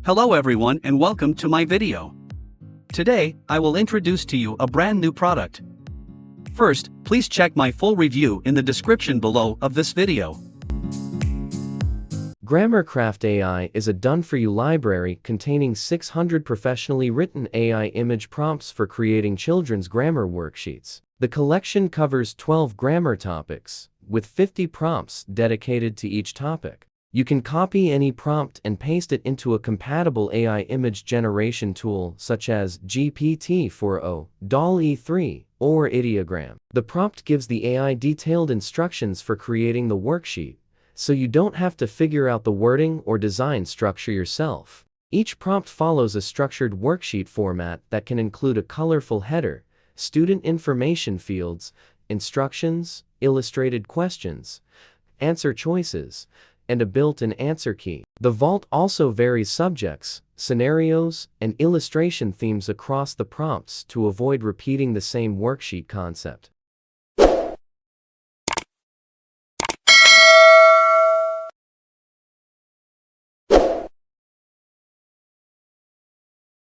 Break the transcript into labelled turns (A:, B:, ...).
A: Hello everyone and welcome to my video. Today, I will introduce to you a brand new product. First, please check my full review in the description below of this video.
B: Grammarcraft AI is a done-for-you library containing 600 professionally written AI image prompts for creating children's grammar worksheets. The collection covers 12 grammar topics, with 50 prompts dedicated to each topic. You can copy any prompt and paste it into a compatible AI image generation tool such as GPT-4o, DALL-E 3, or Ideogram. The prompt gives the AI detailed instructions for creating the worksheet, so you don't have to figure out the wording or design structure yourself. Each prompt follows a structured worksheet format that can include a colorful header, student information fields, instructions, illustrated questions, answer choices, and a built-in answer key. The vault also varies subjects, scenarios, and illustration themes across the prompts to avoid repeating the same worksheet concept.